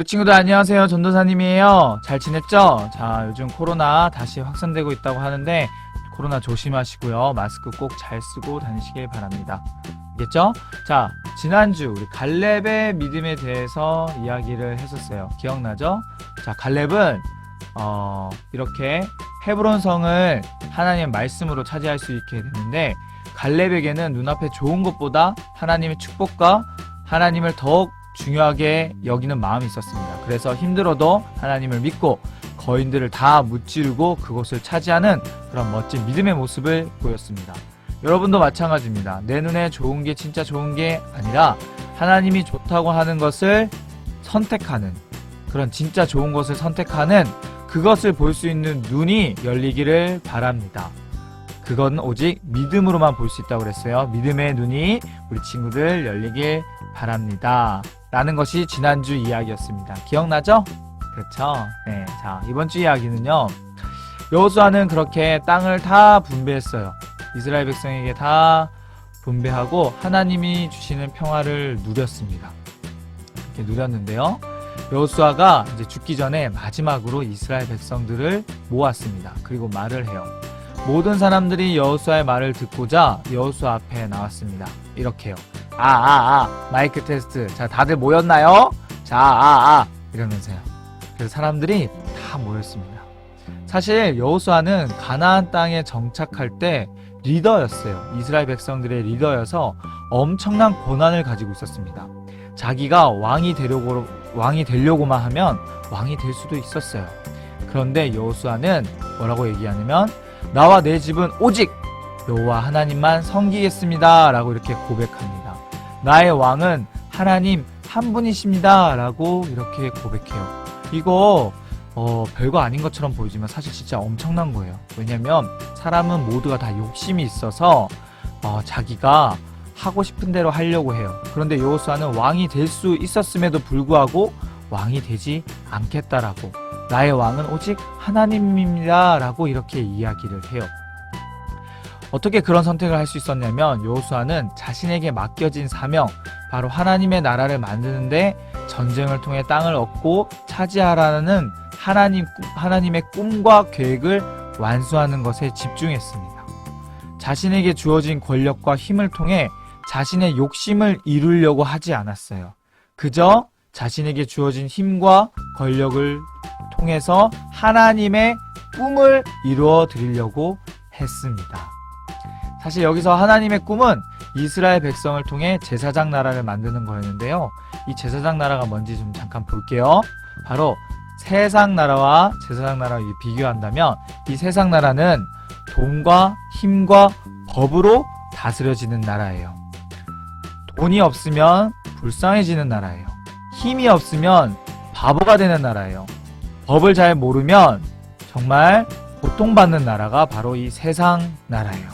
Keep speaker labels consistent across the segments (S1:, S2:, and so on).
S1: 우리 친구들 안녕하세요. 전도사님이에요. 잘 지냈죠? 자, 요즘 코로나 다시 확산되고 있다고 하는데 코로나 조심하시고요. 마스크 꼭 잘 쓰고 다니시길 바랍니다. 알겠죠? 자, 지난주 우리 갈렙의 믿음에 대해서 이야기를 했었어요. 기억나죠? 자, 갈렙은 이렇게 헤브론 성을 하나님의 말씀으로 차지할 수 있게 됐는데, 갈렙에게는 눈앞에 좋은 것보다 하나님의 축복과 하나님을 더욱 중요하게 여기는 마음이 있었습니다. 그래서 힘들어도 하나님을 믿고 거인들을 다 무찌르고 그곳을 차지하는 그런 멋진 믿음의 모습을 보였습니다. 여러분도 마찬가지입니다. 내 눈에 좋은 게 진짜 좋은 게 아니라 하나님이 좋다고 하는 것을 선택하는, 그런 진짜 좋은 것을 선택하는, 그것을 볼 수 있는 눈이 열리기를 바랍니다. 그건 오직 믿음으로만 볼 수 있다고 그랬어요. 믿음의 눈이 우리 친구들 열리길 바랍니다. 라는 것이 지난주 이야기였습니다. 기억나죠? 그렇죠? 네. 자, 이번 주 이야기는요, 여호수아는 그렇게 땅을 다 분배했어요. 이스라엘 백성에게 다 분배하고 하나님이 주시는 평화를 누렸습니다. 이렇게 누렸는데요, 여호수아가 이제 죽기 전에 마지막으로 이스라엘 백성들을 모았습니다. 그리고 말을 해요. 모든 사람들이 여호수아의 말을 듣고자 여호수아 앞에 나왔습니다. 이렇게요. 마이크 테스트. 자, 다들 모였나요? 자, 이러면서요. 그래서 사람들이 다 모였습니다. 사실 여호수아는 가나안 땅에 정착할 때 리더였어요. 이스라엘 백성들의 리더여서 엄청난 권한을 가지고 있었습니다. 자기가 왕이 되려고만 하면 왕이 될 수도 있었어요. 그런데 여호수아는 뭐라고 얘기하냐면, 나와 내 집은 오직 여호와 하나님만 섬기겠습니다 라고 이렇게 고백합니다. 나의 왕은 하나님 한 분이십니다 라고 이렇게 고백해요. 이거 별거 아닌 것처럼 보이지만 사실 진짜 엄청난 거예요. 왜냐면 사람은 모두가 다 욕심이 있어서 자기가 하고 싶은 대로 하려고 해요. 그런데 여호수아는 왕이 될 수 있었음에도 불구하고 왕이 되지 않겠다라고, 나의 왕은 오직 하나님입니다 라고 이렇게 이야기를 해요. 어떻게 그런 선택을 할 수 있었냐면, 여호수아는 자신에게 맡겨진 사명, 바로 하나님의 나라를 만드는데 전쟁을 통해 땅을 얻고 차지하라는 하나님의 꿈과 계획을 완수하는 것에 집중했습니다. 자신에게 주어진 권력과 힘을 통해 자신의 욕심을 이루려고 하지 않았어요. 그저 자신에게 주어진 힘과 권력을 통해서 하나님의 꿈을 이루어 드리려고 했습니다. 사실 여기서 하나님의 꿈은 이스라엘 백성을 통해 제사장 나라를 만드는 거였는데요, 이 제사장 나라가 뭔지 좀 잠깐 볼게요. 바로 세상 나라와 제사장 나라를 비교한다면, 이 세상 나라는 돈과 힘과 법으로 다스려지는 나라예요. 돈이 없으면 불쌍해지는 나라예요. 힘이 없으면 바보가 되는 나라예요. 법을 잘 모르면 정말 고통받는 나라가 바로 이 세상 나라예요.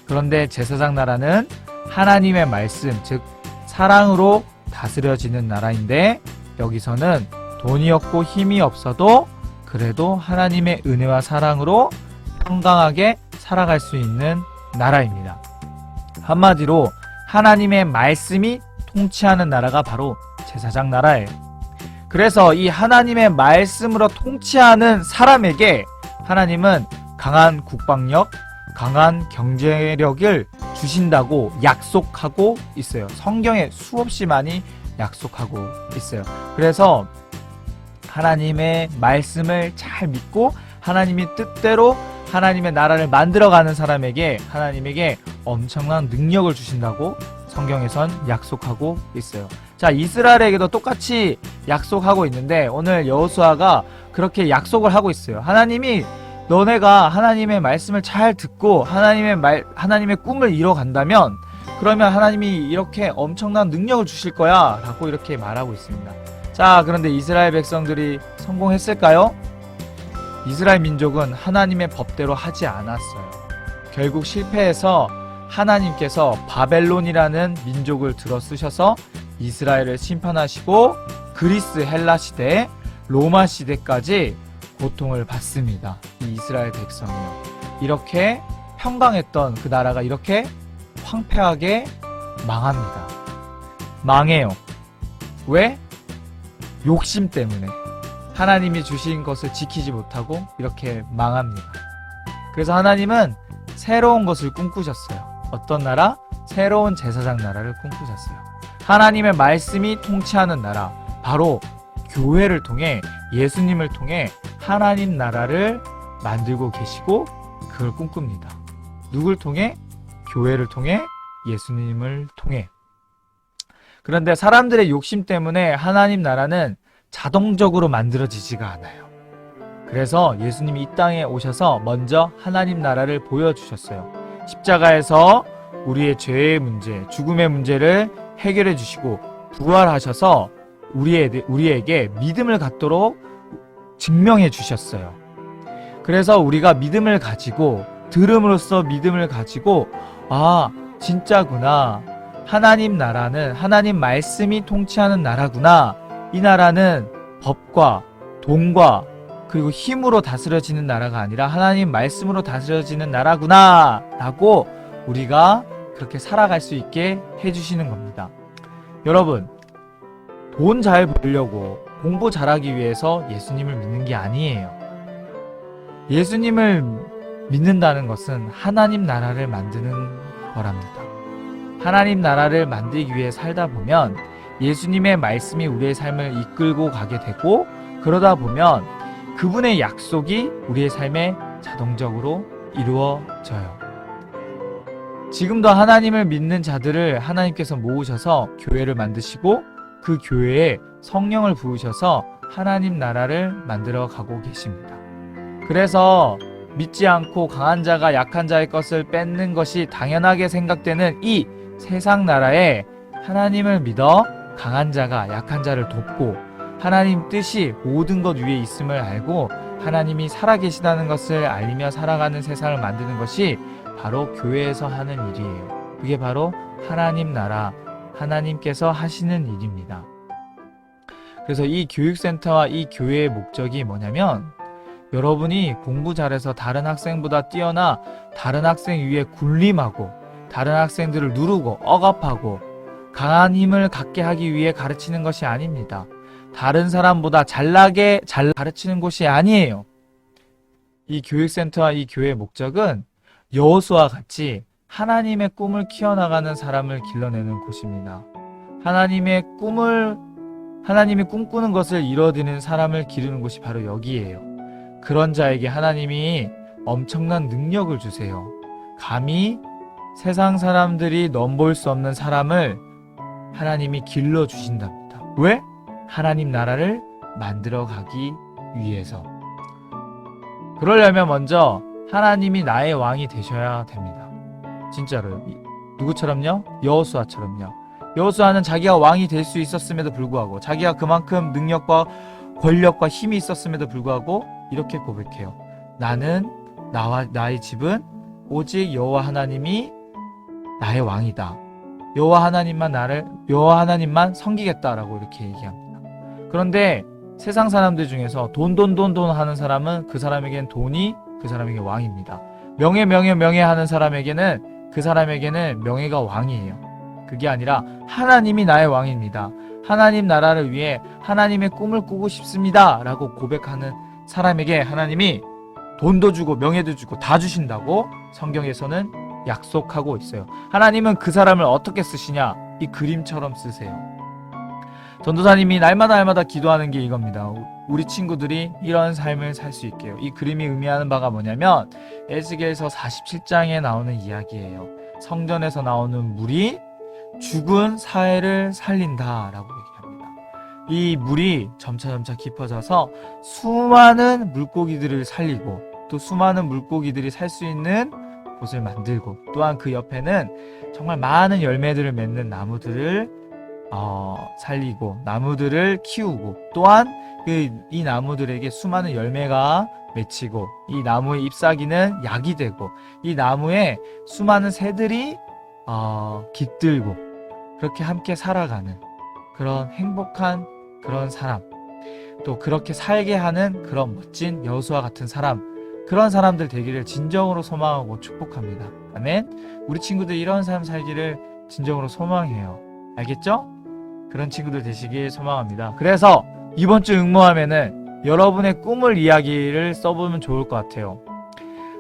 S1: 그런데 제사장 나라는 하나님의 말씀, 즉 사랑으로 다스려지는 나라인데, 여기서는 돈이 없고 힘이 없어도 그래도 하나님의 은혜와 사랑으로 평강하게 살아갈 수 있는 나라입니다. 한마디로 하나님의 말씀이 통치하는 나라가 바로 제사장 나라예요. 그래서 이 하나님의 말씀으로 통치하는 사람에게 하나님은 강한 국방력, 강한 경제력을 주신다고 약속하고 있어요. 성경에 수없이 많이 약속하고 있어요. 그래서 하나님의 말씀을 잘 믿고 하나님의 뜻대로 하나님의 나라를 만들어가는 사람에게 하나님에게 엄청난 능력을 주신다고 성경에선 약속하고 있어요. 자, 이스라엘에게도 똑같이 약속하고 있는데, 오늘 여호수아가 그렇게 약속을 하고 있어요. 하나님이 너네가 하나님의 말씀을 잘 듣고 하나님의 꿈을 이뤄간다면, 그러면 하나님이 이렇게 엄청난 능력을 주실 거야 라고 이렇게 말하고 있습니다. 자, 그런데 이스라엘 백성들이 성공했을까요? 이스라엘 민족은 하나님의 법대로 하지 않았어요. 결국 실패해서 하나님께서 바벨론이라는 민족을 들어 쓰셔서 이스라엘을 심판하시고 그리스 헬라 시대, 로마 시대까지 고통을 받습니다. 이 이스라엘 백성이요. 이렇게 평강했던 그 나라가 이렇게 황폐하게 망합니다. 망해요. 왜? 욕심 때문에 하나님이 주신 것을 지키지 못하고 이렇게 망합니다. 그래서 하나님은 새로운 것을 꿈꾸셨어요. 어떤 나라? 새로운 제사장 나라를 꿈꾸셨어요. 하나님의 말씀이 통치하는 나라, 바로 교회를 통해, 예수님을 통해 하나님 나라를 만들고 계시고 그걸 꿈꿉니다. 누굴 통해? 교회를 통해, 예수님을 통해. 그런데 사람들의 욕심 때문에 하나님 나라는 자동적으로 만들어지지가 않아요. 그래서 예수님이 이 땅에 오셔서 먼저 하나님 나라를 보여주셨어요. 십자가에서 우리의 죄의 문제, 죽음의 문제를 해결해 주시고 부활하셔서 우리에게 믿음을 갖도록 증명해 주셨어요. 그래서 우리가 믿음을 가지고, 들음으로써 믿음을 가지고, 아, 진짜구나. 하나님 나라는 하나님 말씀이 통치하는 나라구나. 이 나라는 법과 돈과 그리고 힘으로 다스려지는 나라가 아니라 하나님 말씀으로 다스려지는 나라구나 라고 우리가 그렇게 살아갈 수 있게 해주시는 겁니다. 여러분, 돈 잘 벌려고 공부 잘하기 위해서 예수님을 믿는 게 아니에요. 예수님을 믿는다는 것은 하나님 나라를 만드는 거랍니다. 하나님 나라를 만들기 위해 살다 보면 예수님의 말씀이 우리의 삶을 이끌고 가게 되고, 그러다 보면 그분의 약속이 우리의 삶에 자동적으로 이루어져요. 지금도 하나님을 믿는 자들을 하나님께서 모으셔서 교회를 만드시고 그 교회에 성령을 부으셔서 하나님 나라를 만들어 가고 계십니다. 그래서 믿지 않고 강한 자가 약한 자의 것을 뺏는 것이 당연하게 생각되는 이 세상 나라에 하나님을 믿어 강한 자가 약한 자를 돕고 하나님 뜻이 모든 것 위에 있음을 알고 하나님이 살아계시다는 것을 알리며 살아가는 세상을 만드는 것이 바로 교회에서 하는 일이에요. 그게 바로 하나님 나라, 하나님께서 하시는 일입니다. 그래서 이 교육센터와 이 교회의 목적이 뭐냐면, 여러분이 공부 잘해서 다른 학생보다 뛰어나 다른 학생 위에 군림하고 다른 학생들을 누르고 억압하고 강한 힘을 갖게 하기 위해 가르치는 것이 아닙니다. 다른 사람보다 잘나게 잘 가르치는 곳이 아니에요. 이 교육센터와 이 교회의 목적은 여호수아와 같이 하나님의 꿈을 키워나가는 사람을 길러내는 곳입니다. 하나님이 꿈꾸는 것을 이뤄내는 사람을 기르는 곳이 바로 여기예요. 그런 자에게 하나님이 엄청난 능력을 주세요. 감히 세상 사람들이 넘볼 수 없는 사람을 하나님이 길러주신답니다. 왜? 하나님 나라를 만들어 가기 위해서. 그러려면 먼저 하나님이 나의 왕이 되셔야 됩니다. 진짜로요. 누구처럼요? 여호수아처럼요. 여호수아는 자기가 왕이 될 수 있었음에도 불구하고, 자기가 그만큼 능력과 권력과 힘이 있었음에도 불구하고 이렇게 고백해요. 나는 나와 나의 집은 오직 여호와 하나님이 나의 왕이다. 여호와 하나님만 섬기겠다라고 이렇게 얘기합니다. 그런데 세상 사람들 중에서 돈 하는 사람은 그 사람에겐 돈이 그 사람에게 왕입니다. 명예 하는 사람에게는 그 사람에게는 명예가 왕이에요. 그게 아니라 하나님이 나의 왕입니다. 하나님 나라를 위해 하나님의 꿈을 꾸고 싶습니다 라고 고백하는 사람에게 하나님이 돈도 주고 명예도 주고 다 주신다고 성경에서는 약속하고 있어요. 하나님은 그 사람을 어떻게 쓰시냐? 이 그림처럼 쓰세요. 전도사님이 날마다 기도하는 게 이겁니다. 우리 친구들이 이런 삶을 살 수 있게요. 이 그림이 의미하는 바가 뭐냐면 에스겔서 47장에 나오는 이야기예요. 성전에서 나오는 물이 죽은 사회를 살린다라고 얘기합니다. 이 물이 점차 깊어져서 수많은 물고기들을 살리고 또 수많은 물고기들이 살 수 있는 곳을 만들고, 또한 그 옆에는 정말 많은 열매들을 맺는 나무들을 살리고 나무들을 키우고, 또한 이 나무들에게 수많은 열매가 맺히고 이 나무의 잎사귀는 약이 되고 이 나무에 수많은 새들이 깃들고 그렇게 함께 살아가는 그런 행복한 그런 사람, 또 그렇게 살게 하는 그런 멋진 여호수아 같은 사람, 그런 사람들 되기를 진정으로 소망하고 축복합니다. 아멘. 우리 친구들 이런 삶 살기를 진정으로 소망해요. 알겠죠? 그런 친구들 되시길 소망합니다. 그래서 이번 주 응모하면은 여러분의 꿈을 이야기를 써보면 좋을 것 같아요.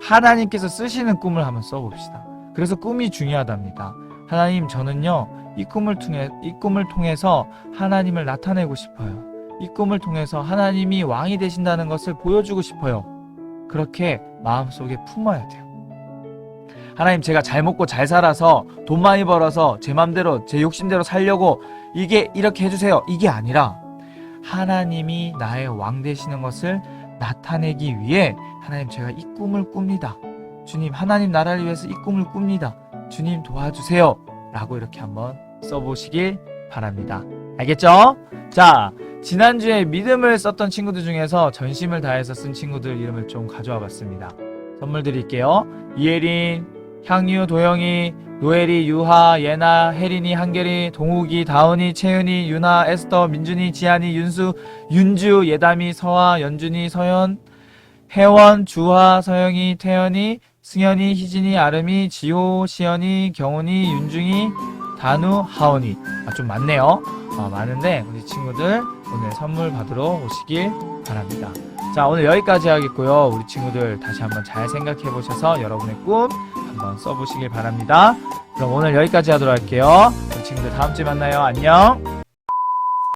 S1: 하나님께서 쓰시는 꿈을 한번 써봅시다. 그래서 꿈이 중요하답니다. 하나님, 저는요 이 꿈을 통해서 하나님을 나타내고 싶어요. 이 꿈을 통해서 하나님이 왕이 되신다는 것을 보여주고 싶어요. 그렇게 마음속에 품어야 돼요. 하나님, 제가 잘 먹고 잘 살아서 돈 많이 벌어서 제 맘대로 제 욕심대로 살려고 이렇게 해주세요, 이게 아니라 하나님이 나의 왕 되시는 것을 나타내기 위해 하나님, 제가 이 꿈을 꿉니다. 주님, 하나님 나라를 위해서 이 꿈을 꿉니다. 주님 도와주세요 라고 이렇게 한번 써보시길 바랍니다. 알겠죠? 자, 지난주에 믿음을 썼던 친구들 중에서 전심을 다해서 쓴 친구들 이름을 좀 가져와 봤습니다. 선물 드릴게요. 이혜린, 향유, 도영이, 노엘이, 유하, 예나, 혜린이, 한결이, 동욱이, 다은이, 채은이, 유나, 에스터, 민준이, 지한이, 윤수, 윤주, 예담이, 서화, 연준이, 서현, 혜원, 주하, 서영이, 태연이, 승현이, 희진이, 아름이, 지호, 시연이, 경훈이, 윤중이, 단우, 하원이. 좀 많네요. 많은데 우리 친구들 오늘 선물 받으러 오시길 바랍니다. 자, 오늘 여기까지 하겠고요. 우리 친구들 다시 한번 잘 생각해 보셔서 여러분의 꿈 한번 써보시길 바랍니다. 그럼 오늘 여기까지 하도록 할게요. 우리 친구들 다음 주에 만나요. 안녕.